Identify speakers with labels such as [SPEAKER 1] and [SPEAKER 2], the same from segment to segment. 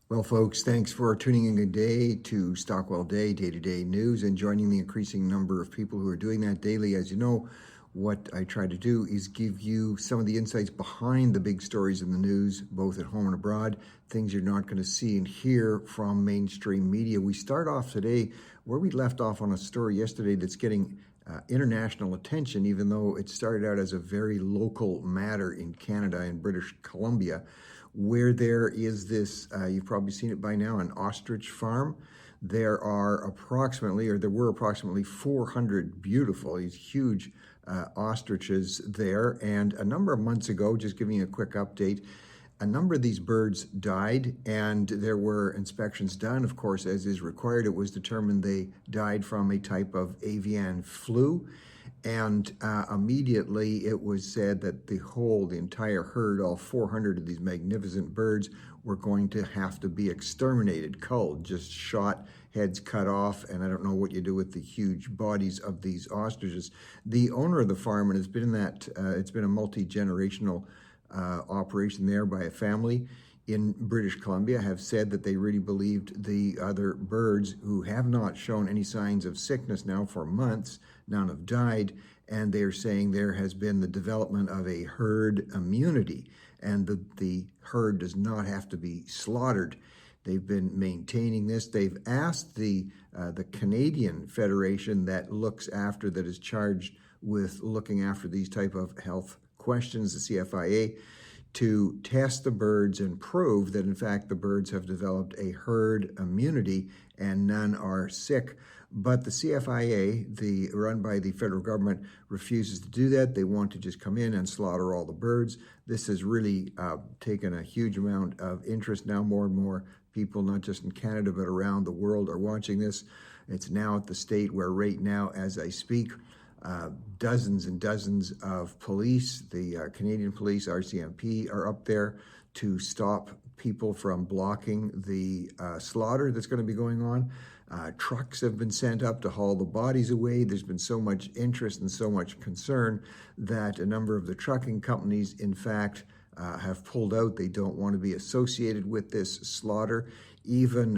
[SPEAKER 1] Well, folks, thanks for tuning in today to Stockwell Day-to-Day news, and joining the increasing number of people who are doing that daily. As you know, what I try to do is give you some of the insights behind the big stories in the news, both at home and abroad, things you're not going to see and hear from mainstream media. We start off today where we left off on a story yesterday that's getting international attention, even though it started out as a very local matter in Canada and British Columbia, where there is this, you've probably seen it by now, an ostrich farm. There were approximately 400 beautiful, these huge ostriches there. And a number of months ago, just giving you a quick update, a number of these birds died, and there were inspections done. Of course, as is required, it was determined they died from a type of avian flu. And immediately it was said that the entire herd, all 400 of these magnificent birds, were going to have to be exterminated, culled, just shot, heads cut off, and I don't know what you do with the huge bodies of these ostriches. The owner of the farm, and it's been a multi-generational operation there by a family in British Columbia, have said that they really believed the other birds, who have not shown any signs of sickness now for months, none have died, and they're saying there has been the development of a herd immunity, and the herd does not have to be slaughtered. They've been maintaining this. They've asked the Canadian Federation that is charged with looking after these type of health questions, the CFIA, to test the birds and prove that, in fact, the birds have developed a herd immunity and none are sick. But the CFIA, run by the federal government, refuses to do that. They want to just come in and slaughter all the birds. This has really taken a huge amount of interest. Now more and more people, not just in Canada, but around the world, are watching this. It's now at the state where right now, as I speak, dozens and dozens of police, the Canadian police, RCMP, are up there to stop people from blocking the slaughter that's going to be going on. Trucks have been sent up to haul the bodies away. There's been so much interest and so much concern that a number of the trucking companies, in fact, have pulled out. They don't want to be associated with this slaughter. Even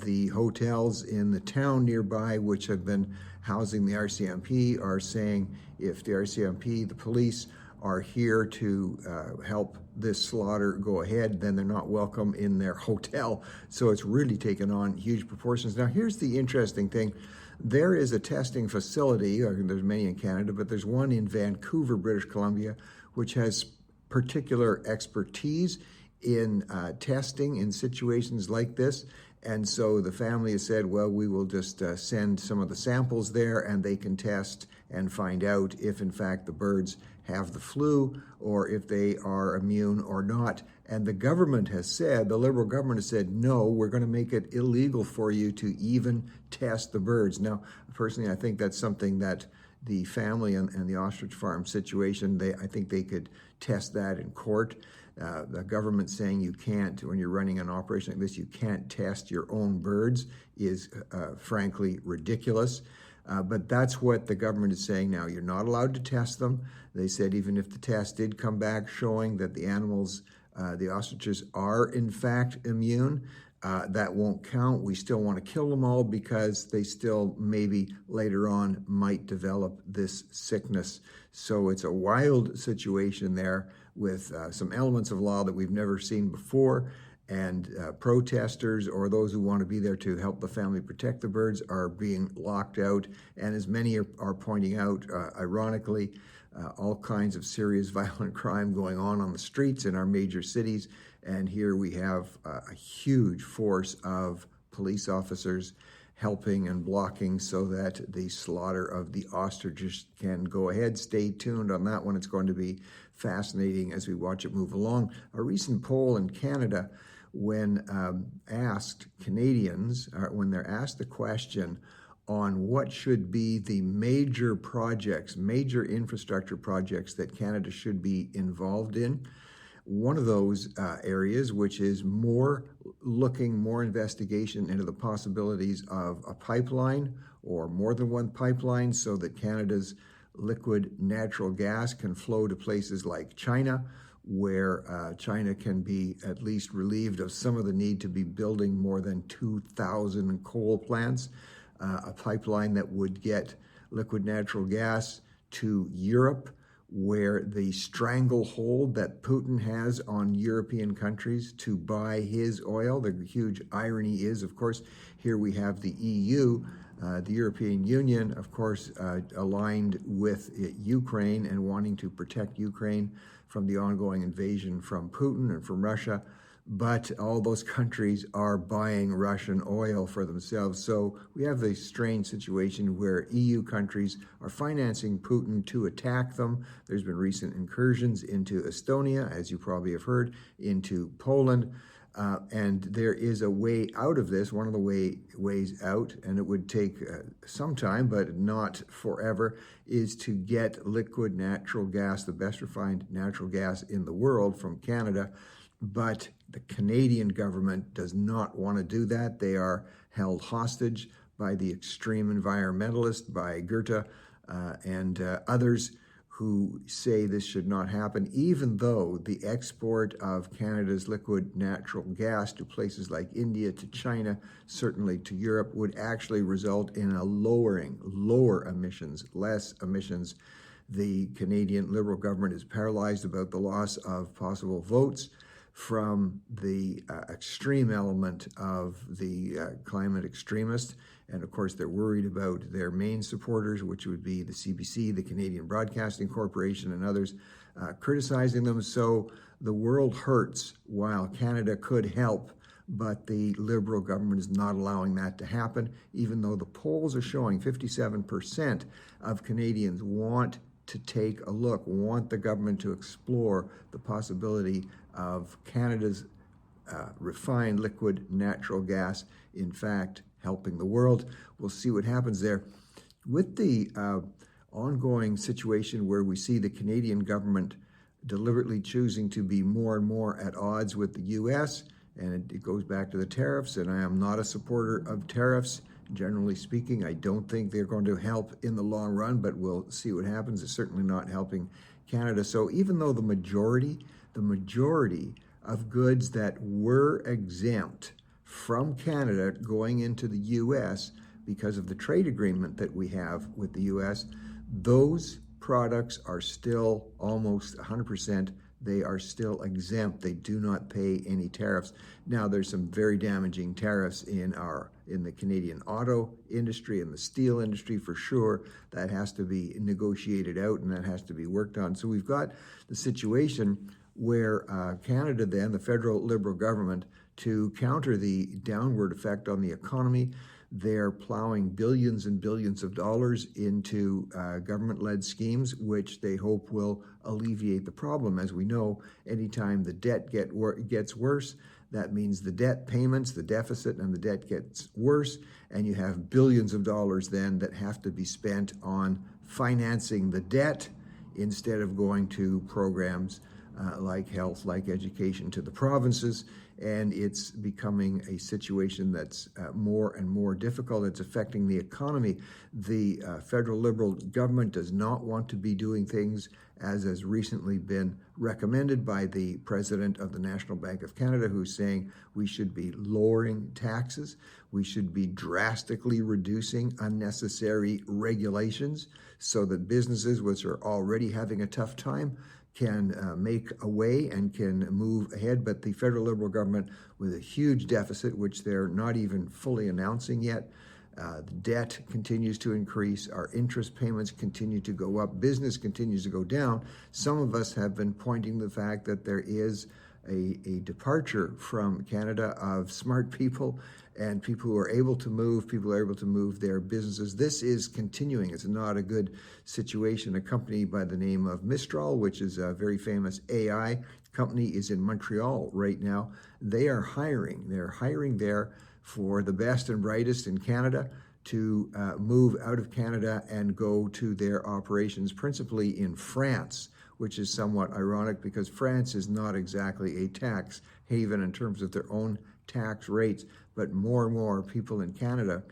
[SPEAKER 1] the hotels in the town nearby, which have been housing the RCMP, are saying if the RCMP, the police, are here to help this slaughter go ahead, then they're not welcome in their hotel. So it's really taken on huge proportions. Now, here's the interesting thing. There is a testing facility, there's many in Canada, but there's one in Vancouver, British Columbia, which has particular expertise in testing in situations like this. And so the family has said, well, we will just send some of the samples there, and they can test and find out if, in fact, the birds have the flu or if they are immune or not. And the government has said, the Liberal government has said, no, we're going to make it illegal for you to even test the birds. Now, personally, I think that's something that the family and the ostrich farm situation, I think they could test that in court. The government saying you can't, when you're running an operation like this, you can't test your own birds is frankly ridiculous. But that's what the government is saying now. You're not allowed to test them. They said even if the test did come back showing that the animals, the ostriches, are in fact immune, that won't count. We still want to kill them all because they still maybe later on might develop this sickness. So it's a wild situation there with some elements of law that we've never seen before. And protesters or those who want to be there to help the family protect the birds are being locked out. And as many are pointing out, ironically, all kinds of serious violent crime going on the streets in our major cities. And here we have a huge force of police officers helping and blocking so that the slaughter of the ostriches can go ahead. Stay tuned on that one. It's going to be fascinating as we watch it move along. A recent poll in Canada, when asked Canadians, when they're asked the question on what should be the major projects, major infrastructure projects that Canada should be involved in, one of those areas, which is more investigation into the possibilities of a pipeline or more than one pipeline so that Canada's liquid natural gas can flow to places like China where China can be at least relieved of some of the need to be building more than 2,000 coal plants, a pipeline that would get liquid natural gas to Europe, where the stranglehold that Putin has on European countries to buy his oil. The huge irony is, of course, here we have the EU, the European Union, of course, aligned with Ukraine and wanting to protect Ukraine from the ongoing invasion from Putin and from Russia. But all those countries are buying Russian oil for themselves. So we have a strange situation where EU countries are financing Putin to attack them. There's been recent incursions into Estonia, as you probably have heard, into Poland. And there is a way out of this, one of the ways out, and it would take some time, but not forever, is to get liquid natural gas, the best refined natural gas in the world, from Canada. But the Canadian government does not want to do that. They are held hostage by the extreme environmentalists, by Goethe and others who say this should not happen, even though the export of Canada's liquid natural gas to places like India, to China, certainly to Europe, would actually result in a lower emissions, less emissions. The Canadian Liberal government is paralyzed about the loss of possible votes from the extreme element of the climate extremists. And of course, they're worried about their main supporters, which would be the CBC, the Canadian Broadcasting Corporation, and others, criticizing them. So the world hurts while Canada could help, but the Liberal government is not allowing that to happen, even though the polls are showing 57% of Canadians want to take a look, want the government to explore the possibility of Canada's refined liquid natural gas, in fact, helping the world. We'll see what happens there. With the ongoing situation where we see the Canadian government deliberately choosing to be more and more at odds with the U.S., and it goes back to the tariffs, and I am not a supporter of tariffs. Generally speaking, I don't think they're going to help in the long run, but we'll see what happens. It's certainly not helping Canada. So even though the majority of goods that were exempt from Canada going into the U.S. because of the trade agreement that we have with the U.S., those products are still almost 100%. They are still exempt. They do not pay any tariffs. Now, there's some very damaging tariffs in the Canadian auto industry and the steel industry for sure. That has to be negotiated out and that has to be worked on. So we've got the situation where Canada then, the federal Liberal government, to counter the downward effect on the economy, they're plowing billions and billions of dollars into government-led schemes, which they hope will alleviate the problem. As we know, anytime the debt gets worse, that means the debt payments, the deficit, and the debt gets worse, and you have billions of dollars then that have to be spent on financing the debt instead of going to programs like health, like education to the provinces. And it's becoming a situation that's more and more difficult. It's affecting the economy. The federal Liberal government does not want to be doing things as has recently been recommended by the president of the National Bank of Canada, who's saying we should be lowering taxes. We should be drastically reducing unnecessary regulations so that businesses, which are already having a tough time, can make a way and can move ahead. But the federal Liberal government, with a huge deficit, which they're not even fully announcing yet, the debt continues to increase, our interest payments continue to go up, business continues to go down. Some of us have been pointing to the fact that there is a departure from Canada of smart people and people who are able to move, people who are able to move their businesses. This is continuing. It's not a good situation. A company by the name of Mistral, which is a very famous AI company, is in Montreal right now. They are hiring. They're hiring there for the best and brightest in Canada to move out of Canada and go to their operations principally in France, which is somewhat ironic because France is not exactly a tax haven in terms of their own tax rates, but more and more people in Canada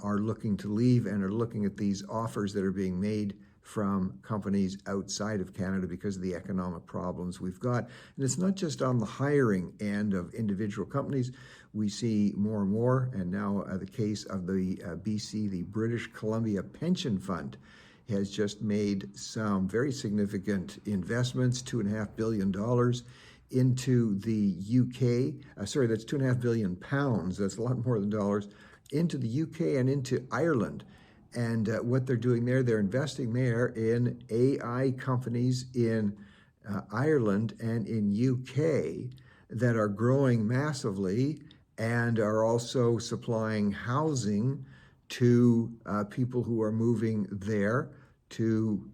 [SPEAKER 1] are looking to leave and are looking at these offers that are being made from companies outside of Canada because of the economic problems we've got. And it's not just on the hiring end of individual companies. We see more and more, and now the case of the BC, the British Columbia Pension Fund, has just made some very significant investments, $2.5 billion into the UK. Sorry, that's £2.5 billion. That's a lot more than dollars, into the UK and into Ireland. And what they're doing there, they're investing there in AI companies in Ireland and in UK that are growing massively and are also supplying housing to people who are moving there to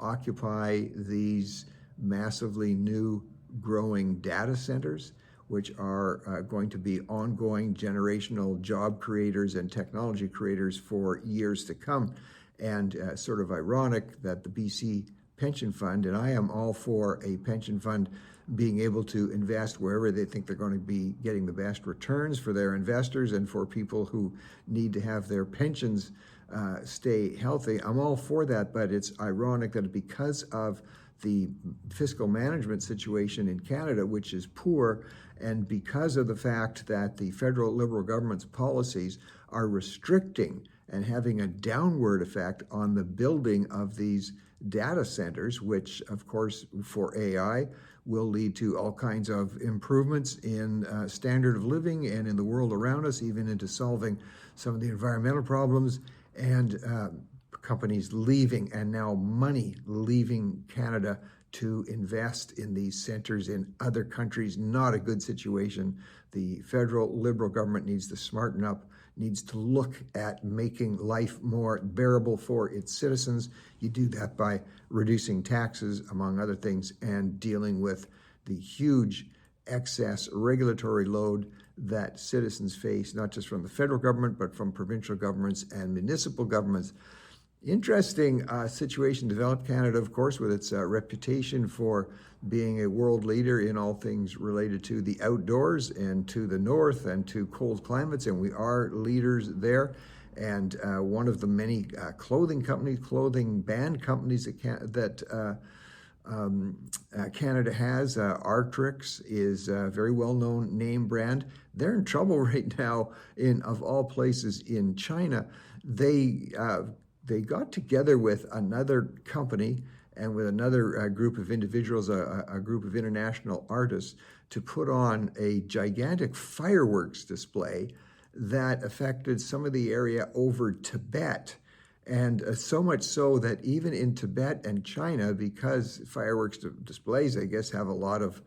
[SPEAKER 1] occupy these massively new growing data centers, which are going to be ongoing generational job creators and technology creators for years to come. And sort of ironic that the BC Pension Fund, and I am all for a pension fund being able to invest wherever they think they're going to be getting the best returns for their investors and for people who need to have their pensions stay healthy. I'm all for that, but it's ironic that because of the fiscal management situation in Canada, which is poor, and because of the fact that the federal Liberal government's policies are restricting and having a downward effect on the building of these data centers, which of course for AI will lead to all kinds of improvements in standard of living and in the world around us, even into solving some of the environmental problems, and companies leaving, and now money leaving Canada to invest in these centers in other countries. Not a good situation. The federal Liberal government needs to smarten up, needs to look at making life more bearable for its citizens. You do that by reducing taxes, among other things, and dealing with the huge excess regulatory load that citizens face, not just from the federal government, but from provincial governments and municipal governments. Interesting situation developed Canada, of course, with its reputation for being a world leader in all things related to the outdoors and to the north and to cold climates, and we are leaders there. And one of the many clothing band companies that Canada has, Arc'teryx, is a very well-known name brand. They're in trouble right now, of all places, in China. They got together with another company and with another group of individuals, a group of international artists, to put on a gigantic fireworks display that affected some of the area over Tibet. And so much so that even in Tibet and China, because fireworks displays, I guess, have a lot of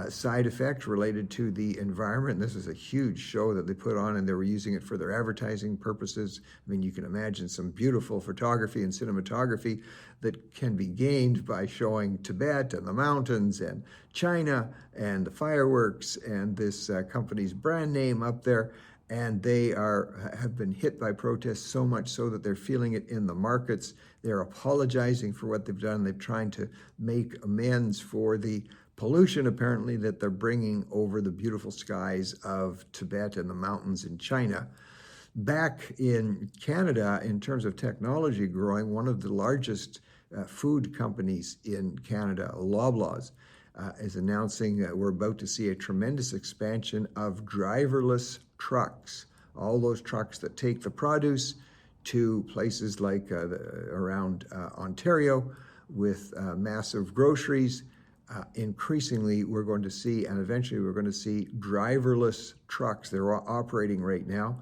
[SPEAKER 1] side effects related to the environment. And this is a huge show that they put on, and they were using it for their advertising purposes. I mean, you can imagine some beautiful photography and cinematography that can be gained by showing Tibet and the mountains and China and the fireworks and this company's brand name up there. And they have been hit by protests, so much so that they're feeling it in the markets. They're apologizing for what they've done. They're trying to make amends for the pollution, apparently, that they're bringing over the beautiful skies of Tibet and the mountains in China. Back in Canada, in terms of technology growing, one of the largest food companies in Canada, Loblaws, is announcing that we're about to see a tremendous expansion of driverless trucks. All those trucks that take the produce to places like around Ontario with massive groceries. Increasingly, we're going to see, and eventually we're going to see, driverless trucks. They're operating right now.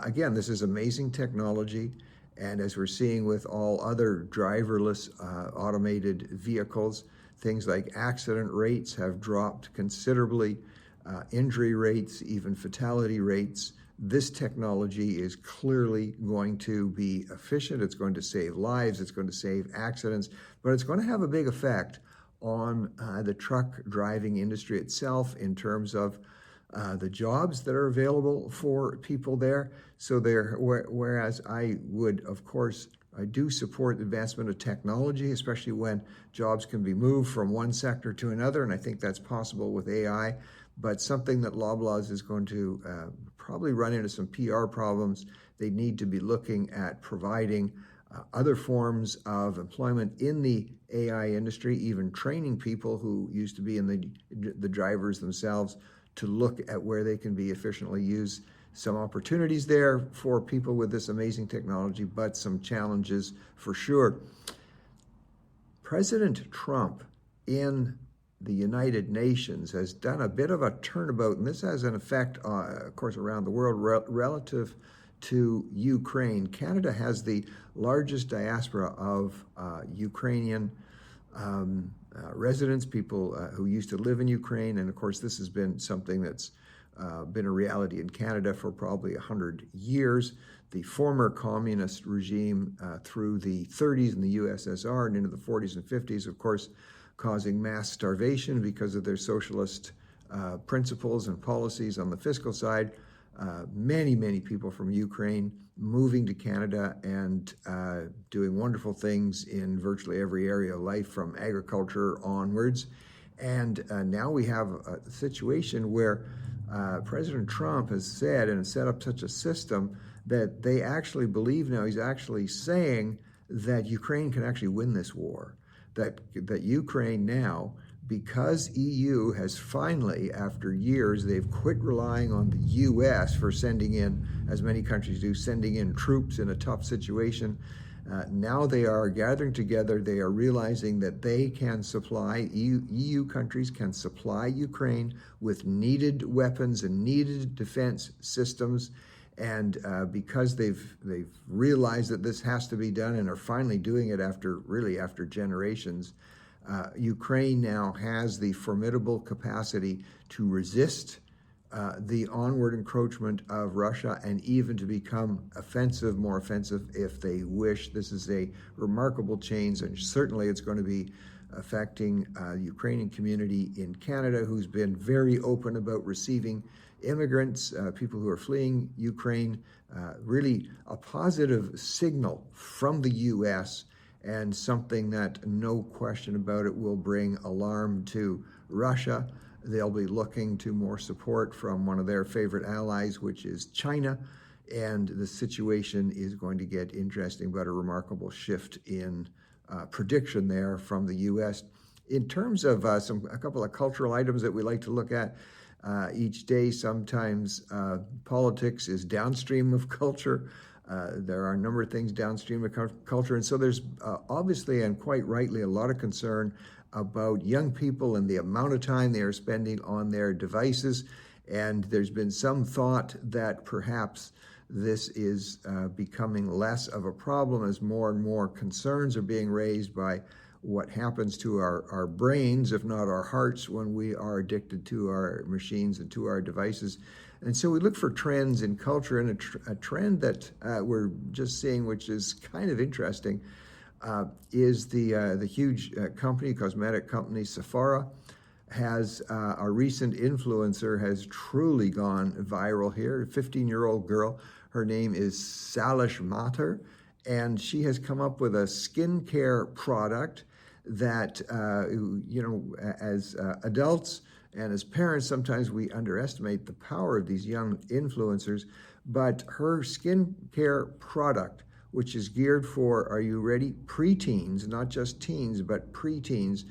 [SPEAKER 1] Again, this is amazing technology. And as we're seeing with all other driverless automated vehicles, things like accident rates have dropped considerably, injury rates, even fatality rates. This technology is clearly going to be efficient. It's going to save lives. It's going to save accidents, but it's going to have a big effect on the truck driving industry itself in terms of the jobs that are available for people there. So whereas I would, of course, I do support the advancement of technology, especially when jobs can be moved from one sector to another, and I think that's possible with AI, but something that Loblaws is going to probably run into some PR problems. They need to be looking at providing other forms of employment in the AI industry, even training people who used to be in the drivers themselves to look at where they can be efficiently used. Some opportunities there for people with this amazing technology, but some challenges for sure. President Trump in the United Nations has done a bit of a turnabout, and this has an effect, of course, around the world relative to Ukraine. Canada has the largest diaspora of Ukrainian residents, people who used to live in Ukraine, and of course this has been something that's been a reality in Canada for probably 100 years. The former communist regime through the 30s in the USSR and into the 40s and 50s, of course, causing mass starvation because of their socialist principles and policies on the fiscal side. Many people from Ukraine moving to Canada and doing wonderful things in virtually every area of life, from agriculture onwards. And now we have a situation where President Trump has said and set up such a system that they actually believe now, he's actually saying that Ukraine can actually win this war. That Ukraine now, because EU has finally, after years, they've quit relying on the US for sending in, as many countries do, sending in troops in a tough situation. Now they are gathering together. They are realizing that they can supply, EU countries can supply Ukraine with needed weapons and needed defense systems. And because they've realized that this has to be done and are finally doing it after generations, Ukraine now has the formidable capacity to resist the onward encroachment of Russia and even to become more offensive if they wish. This is a remarkable change, and certainly it's going to be affecting the Ukrainian community in Canada, who's been very open about receiving immigrants, people who are fleeing Ukraine. Really a positive signal from the U.S. and something that, no question about it, will bring alarm to Russia. They'll be looking to more support from one of their favorite allies, which is China. And the situation is going to get interesting, but a remarkable shift in prediction there from the U.S. In terms of a couple of cultural items that we like to look at each day, sometimes politics is downstream of culture. There are a number of things downstream of culture. And so there's obviously, and quite rightly, a lot of concern about young people and the amount of time they are spending on their devices. And there's been some thought that perhaps this is becoming less of a problem as more and more concerns are being raised by what happens to our brains, if not our hearts, when we are addicted to our machines and to our devices. And so we look for trends in culture, and a trend that we're just seeing, which is kind of interesting, is the huge cosmetic company Sephora has a recent influencer has truly gone viral here. A 15-year-old girl, her name is Salish Matter, and she has come up with a skincare product that, as adults and as parents, sometimes we underestimate the power of these young influencers. But her skincare product, which is geared for, are you ready, preteens, not just teens, but preteens,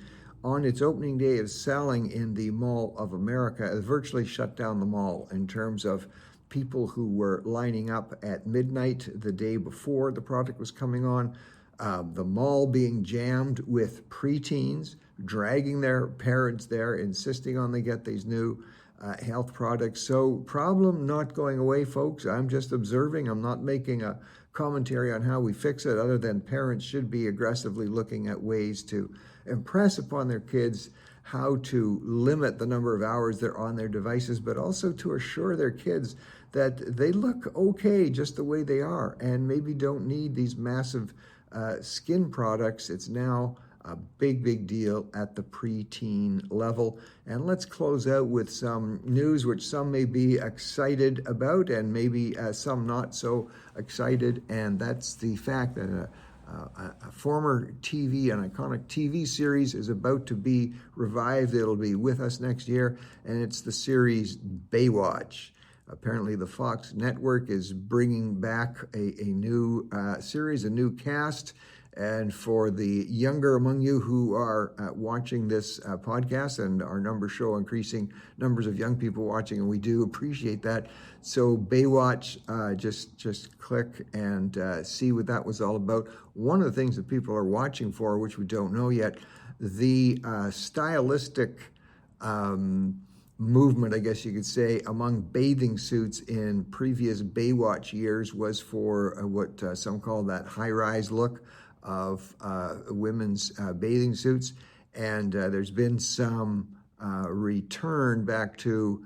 [SPEAKER 1] on its opening day of selling in the Mall of America, it virtually shut down the mall in terms of people who were lining up at midnight the day before the product was coming on. The mall being jammed with preteens, dragging their parents there, insisting on they get these new health products. So problem not going away, folks. I'm just observing. I'm not making a commentary on how we fix it, other than parents should be aggressively looking at ways to impress upon their kids how to limit the number of hours they're on their devices, but also to assure their kids that they look okay just the way they are and maybe don't need these massive skin products. It's now a big deal at the preteen level. And let's close out with some news which some may be excited about and maybe some not so excited. And that's the fact that a former an iconic TV series is about to be revived. It'll be with us next year, and it's the series Baywatch. Apparently the Fox network is bringing back a new series, a new cast. And for the younger among you who are watching this podcast, and our numbers show increasing numbers of young people watching, and we do appreciate that. So Baywatch, just click and see what that was all about. One of the things that people are watching for, which we don't know yet, the stylistic movement, I guess you could say, among bathing suits in previous Baywatch years was for what some call that high-rise look of women's bathing suits. And there's been some return back to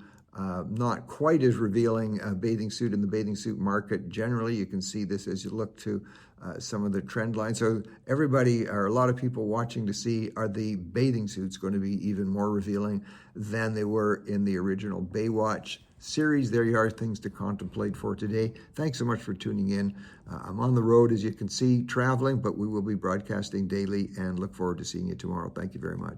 [SPEAKER 1] not quite as revealing a bathing suit in the bathing suit market generally. You can see this as you look to some of the trend lines. So everybody, or a lot of people watching to see, are the bathing suits going to be even more revealing than they were in the original Baywatch series? There you are, things to contemplate for today. Thanks so much for tuning in. I'm on the road, as you can see, traveling, but we will be broadcasting daily and look forward to seeing you tomorrow. Thank you very much.